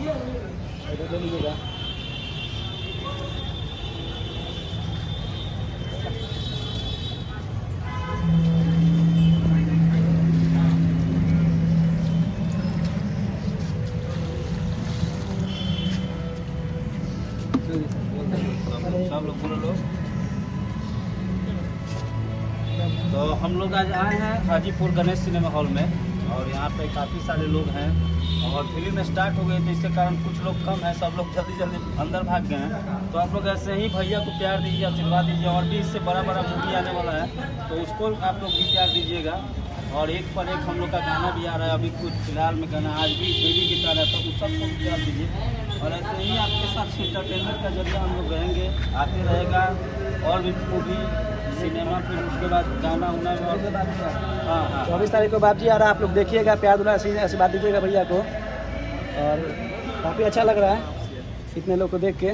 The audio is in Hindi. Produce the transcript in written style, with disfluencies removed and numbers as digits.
ले लीजिएगा। सब लोग बोलो लोग। तो हम लोग आज आए हैं हाजीपुर गणेश सिनेमा हॉल में और यहाँ पे काफ़ी सारे लोग हैं और फिल्म स्टार्ट हो गई तो इसके कारण कुछ लोग कम हैं, सब लोग जल्दी जल्दी अंदर भाग गए हैं। तो आप लोग ऐसे ही भैया को प्यार दीजिए, आशीर्वाद दीजिए और भी इससे बड़ा बड़ा मूवी आने वाला है तो उसको आप लोग भी प्यार दीजिएगा। और एक पर एक हम लोग का गाना भी आ रहा है, अभी कुछ फिलहाल में गाना आज भी बेबी गीत आ रहा है तो उस सबको भी प्यार दीजिए। और ऐसे ही आपके साथ इंटरटेनमेंट का जरिए हम लोग रहेंगे, आते रहेगा और भी मूवी सिनेमा, फिर उसके बाद गाना उना और हाँ हाँ 24 तारीख को बाप जी आ रहा है, आप लोग देखिएगा, प्यार दुला आशीर्वाद दीजिएगा भैया को। और काफ़ी अच्छा लग रहा है इतने लोग को देख के।